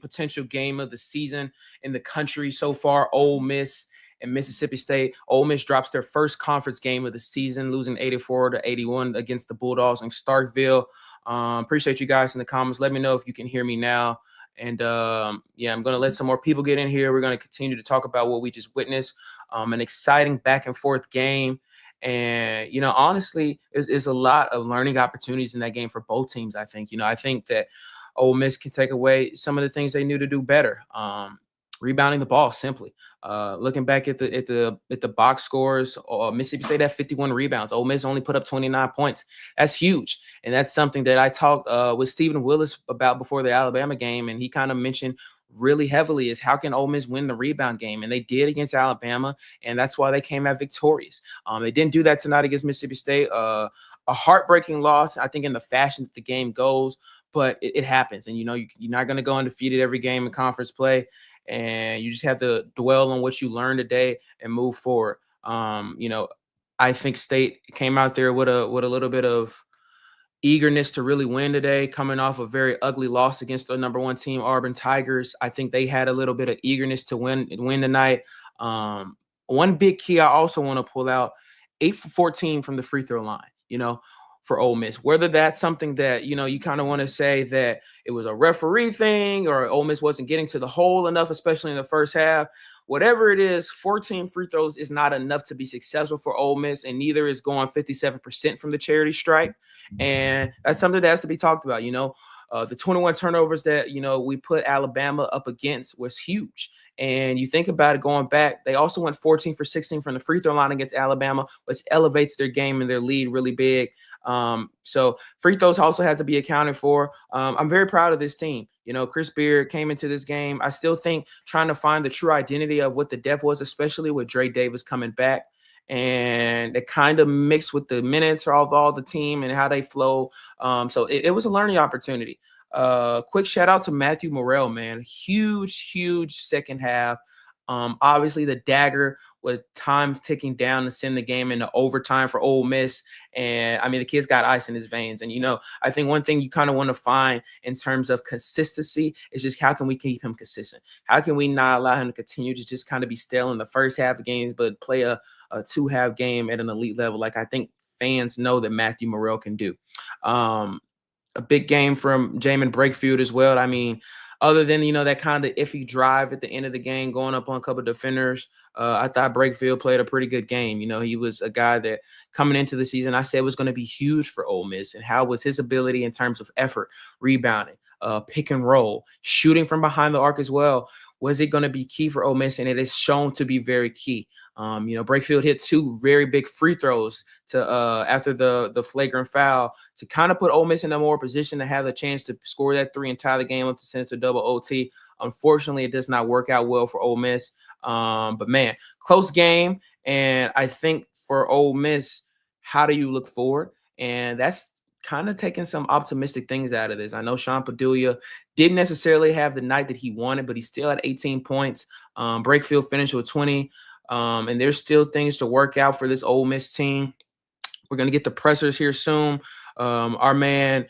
potential game of the season in the country so far. Ole Miss and Mississippi State. Ole Miss drops their first conference game of the season, losing 84-81 against the Bulldogs in Starkville. Appreciate you guys in the comments. Let me know if you can hear me now. And yeah, I'm going to let some more people get in here. We're going to continue to talk about what we just witnessed. An exciting back and forth game. And, honestly, it's a lot of learning opportunities in that game for both teams, I think. I think that Ole Miss can take away some of the things they knew to do better. Rebounding the ball, simply. Looking back at the box scores, Mississippi State had 51 rebounds. Ole Miss only put up 29 points. That's huge, and that's something that I talked with Stephen Willis about before the Alabama game, and he kind of mentioned really heavily is how can Ole Miss win the rebound game, and they did against Alabama, and that's why they came out victorious. They didn't do that tonight against Mississippi State. A heartbreaking loss, I think, in the fashion that the game goes, but it happens, and you're not going to go undefeated every game in conference play. And you just have to dwell on what you learned today and move forward. I think State came out there with a little bit of eagerness to really win today, coming off a very ugly loss against the number one team, Auburn Tigers. I think they had a little bit of eagerness to win tonight. One big key I also want to pull out: 8 for 14 from the free throw line. For Ole Miss, whether that's something that, you kind of want to say that it was a referee thing or Ole Miss wasn't getting to the hole enough, especially in the first half, whatever it is, 14 free throws is not enough to be successful for Ole Miss, and neither is going 57% from the charity stripe. And that's something that has to be talked about. The 21 turnovers that, we put Alabama up against was huge. And you think about it going back, they also went 14 for 16 from the free throw line against Alabama, which elevates their game and their lead really big. So free throws also had to be accounted for. I'm very proud of this team. Chris Beard came into this game. I still think trying to find the true identity of what the depth was, especially with Dre Davis coming back. And it kind of mixed with the minutes of all the team and how they flow. So it was a learning opportunity. Quick shout out to Matthew Morrell, man. Huge second half. Obviously the dagger with time ticking down to send the game into overtime for Ole Miss. And the kid's got ice in his veins. And, I think one thing you kind of want to find in terms of consistency is just how can we keep him consistent? How can we not allow him to continue to just kind of be stale in the first half of games, but play a two-half game at an elite level? Like I think fans know that Matthew Morrell can do. A big game from Jamin Brakefield as well. Other than, that kind of iffy drive at the end of the game, going up on a couple of defenders, I thought Brakefield played a pretty good game. He was a guy that coming into the season, I said was going to be huge for Ole Miss. And how was his ability in terms of effort, rebounding, pick and roll, shooting from behind the arc as well? Was it going to be key for Ole Miss? And it is shown to be very key. Brakefield hit 2 very big free throws to after the flagrant foul to kind of put Ole Miss in a more position to have the chance to score that 3 and tie the game up to send it to double OT. Unfortunately, it does not work out well for Ole Miss. But man, close game. And I think for Ole Miss, how do you look forward? And that's kind of taking some optimistic things out of this. I know Sean Padilla didn't necessarily have the night that he wanted, but he still had 18 points. Brakefield finished with 20. And there's still things to work out for this Ole Miss team. We're going to get the pressers here soon. Our man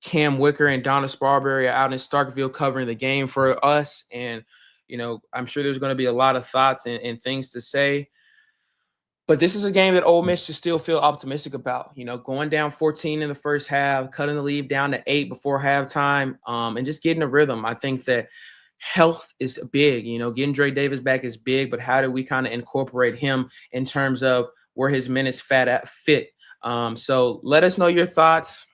Cam Wicker and Donna Sparberry are out in Starkville covering the game for us. And, I'm sure there's going to be a lot of thoughts and things to say. But this is a game that Ole Miss should still feel optimistic about. Going down 14 in the first half, cutting the lead down to 8 before halftime, and just getting a rhythm. I think that health is big. Getting Dre Davis back is big, but how do we kind of incorporate him in terms of where his minutes fit? So let us know your thoughts.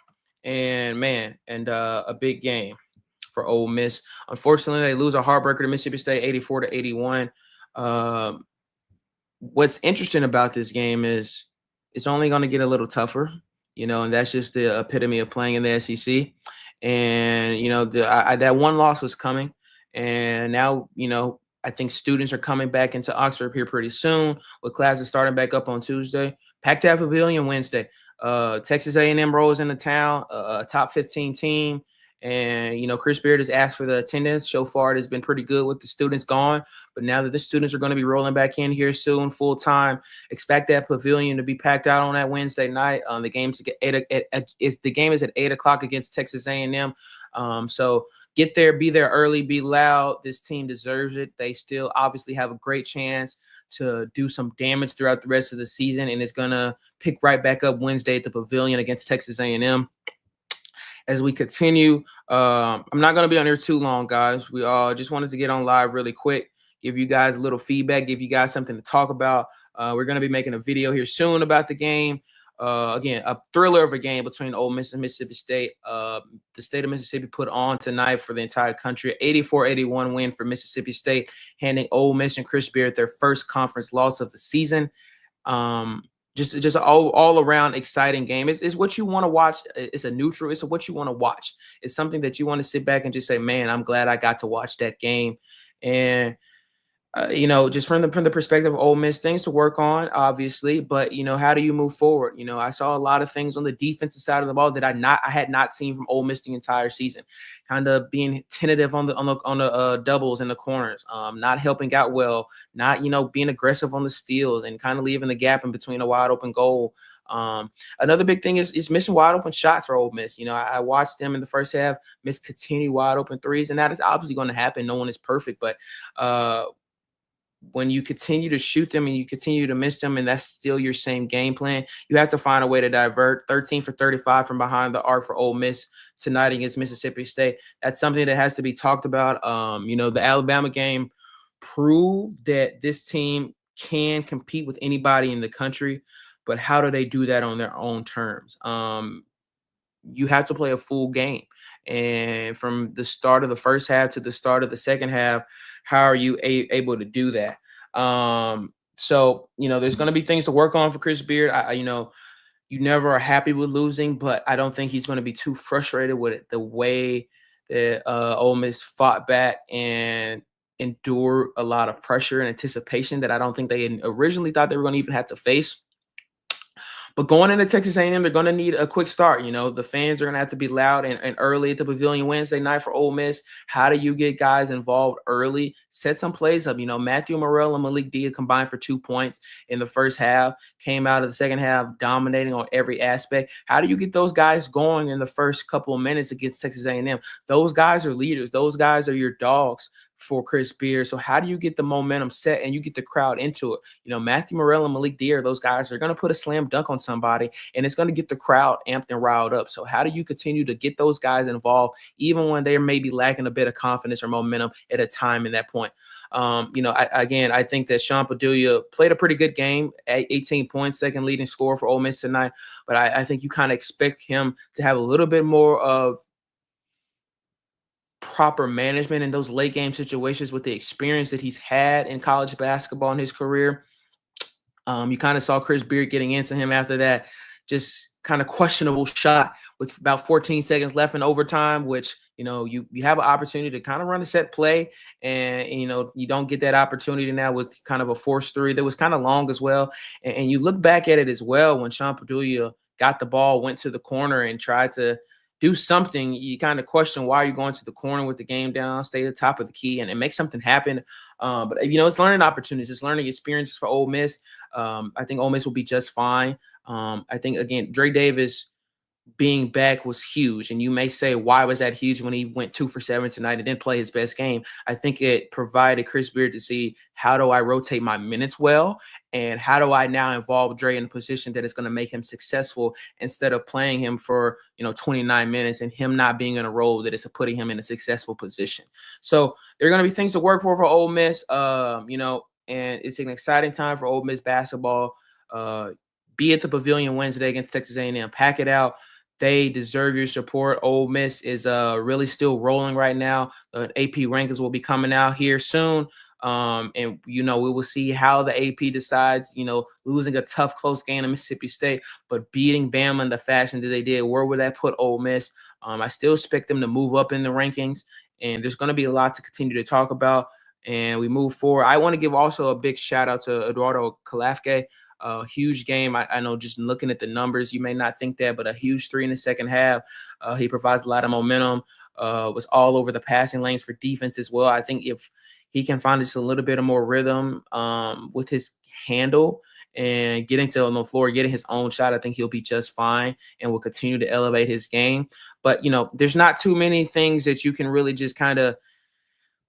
And a big game for Ole Miss. Unfortunately, they lose a heartbreaker to Mississippi State, 84-81. What's interesting about this game is it's only going to get a little tougher, and that's just the epitome of playing in the SEC. And, that one loss was coming. And now, I think students are coming back into Oxford here pretty soon with classes starting back up on Tuesday. Packed out Pavilion Wednesday. Texas A&M rolls into town, a top 15 team. And, Chris Beard has asked for the attendance. So far, it has been pretty good with the students gone. But now that the students are going to be rolling back in here soon, full time, expect that pavilion to be packed out on that Wednesday night. The game is at 8 o'clock against Texas A&M. So get there, be there early, be loud. This team deserves it. They still obviously have a great chance to do some damage throughout the rest of the season, and it's gonna pick right back up Wednesday at the Pavilion against Texas A&M. As we continue, I'm not gonna be on here too long, guys. We just wanted to get on live really quick, give you guys a little feedback, give you guys something to talk about. We're gonna be making a video here soon about the game. Again, a thriller of a game between Ole Miss and Mississippi State. The state of Mississippi put on tonight for the entire country, 84-81 win for Mississippi State, handing Ole Miss and Chris Beard their first conference loss of the season. Just all around exciting game. It's what you want to watch. It's a neutral. It's what you want to watch. It's something that you want to sit back and just say, man, I'm glad I got to watch that game. And just from the perspective of Ole Miss, things to work on, obviously, but how do you move forward? I saw a lot of things on the defensive side of the ball that I had not seen from Ole Miss the entire season. Kind of being tentative on the doubles in the corners, not helping out well, not being aggressive on the steals, and kind of leaving the gap in between a wide open goal. Another big thing is missing wide open shots for Ole Miss. I watched them in the first half miss continued wide open threes, and that is obviously going to happen. No one is perfect, but when you continue to shoot them and you continue to miss them, and that's still your same game plan, you have to find a way to divert. 13 for 35 from behind the arc for Ole Miss tonight against Mississippi State. That's something that has to be talked about. The Alabama game proved that this team can compete with anybody in the country, but how do they do that on their own terms? You have to play a full game. And from the start of the first half to the start of the second half, how are you able to do that? So there's going to be things to work on for Chris Beard. You never are happy with losing, but I don't think he's going to be too frustrated with it. The way that Ole Miss fought back and endured a lot of pressure and anticipation that I don't think they originally thought they were going to even have to face. But going into Texas A&M, they're going to need a quick start. The fans are going to have to be loud and early at the Pavilion Wednesday night for Ole Miss. How do you get guys involved early? Set some plays up. Matthew Morrell and Malik Dia combined for 2 points in the first half, came out of the second half dominating on every aspect. How do you get those guys going in the first couple of minutes against Texas A&M? Those guys are leaders. Those guys are your dogs for Chris Beard. So how do you get the momentum set and you get the crowd into it? Matthew Morrell and Malik Deer, those guys are going to put a slam dunk on somebody, and it's going to get the crowd amped and riled up. So how do you continue to get those guys involved, even when they're maybe lacking a bit of confidence or momentum at a time in that point? I think that Sean Padilla played a pretty good game, 18 points, second leading scorer for Ole Miss tonight. But I think you kind of expect him to have a little bit more of proper management in those late game situations with the experience that he's had in college basketball in his career. You kind of saw Chris Beard getting into him after that just kind of questionable shot with about 14 seconds left in overtime, which, you have an opportunity to kind of run a set play, and, you don't get that opportunity now with kind of a forced three that was kind of long as well. And you look back at it as well, when Sean Padilla got the ball, went to the corner and tried to do something, you kind of question why you're going to the corner with the game down, stay at the top of the key and make something happen. But it's learning opportunities, it's learning experiences for Ole Miss. I think Ole Miss will be just fine. I think, again, Dre Davis being back was huge. And you may say, why was that huge when he went 2 for 7 tonight and didn't play his best game? I think it provided Chris Beard to see, how do I rotate my minutes well? And how do I now involve Dre in a position that is going to make him successful, instead of playing him for, 29 minutes and him not being in a role that is putting him in a successful position. So there are going to be things to work for Ole Miss, and it's an exciting time for Ole Miss basketball. Be at the Pavilion Wednesday against Texas A&M. Pack it out. They deserve your support. Ole Miss is really still rolling right now. The AP rankings will be coming out here soon. And, we will see how the AP decides, losing a tough, close game to Mississippi State, but beating Bama in the fashion that they did. Where would that put Ole Miss? I still expect them to move up in the rankings, and there's going to be a lot to continue to talk about. And we move forward. I want to give also a big shout out to Eduardo Kalafke. A huge game. I know, just looking at the numbers, you may not think that, but a huge 3 in the second half. He provides a lot of momentum, was all over the passing lanes for defense as well. I think if he can find just a little bit of more rhythm with his handle and getting to on the floor, getting his own shot, I think he'll be just fine and will continue to elevate his game. But, there's not too many things that you can really just kind of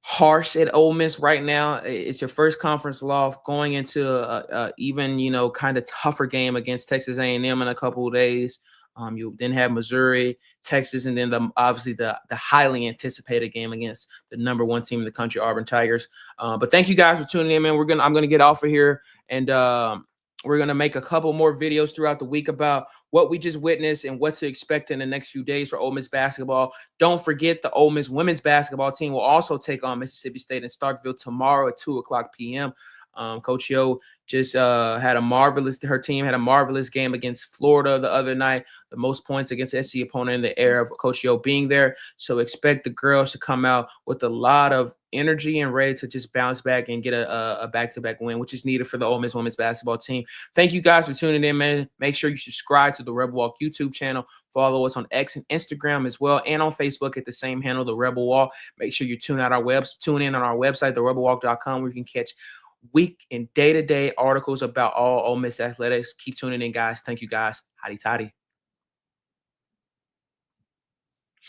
harsh at Ole Miss right now. It's your first conference loss going into a even kind of tougher game against Texas A&M in a couple of days. You then have Missouri, Texas, and then obviously the highly anticipated game against the #1 team in the country, Auburn Tigers. But thank you guys for tuning in, man. I'm gonna get off of here, and we're gonna make a couple more videos throughout the week about what we just witnessed and what to expect in the next few days for Ole Miss basketball. Don't forget the Ole Miss women's basketball team will also take on Mississippi State in Starkville tomorrow at 2:00 p.m. Coach Yo just her team had a marvelous game against Florida the other night, the most points against the SC opponent in the era of Coach Yo being there. So expect the girls to come out with a lot of energy and ready to just bounce back and get a back-to-back win, which is needed for the Ole Miss women's basketball team. Thank you guys for tuning in, man. Make sure you subscribe to the Rebel Walk YouTube channel. Follow us on X and Instagram as well, and on Facebook at the same handle, The Rebel Walk. Make sure you tune in on our website, therebelwalk.com, where you can catch week and day-to-day articles about all Ole Miss athletics. Keep tuning in, guys. Thank you, guys. Hotty toddy.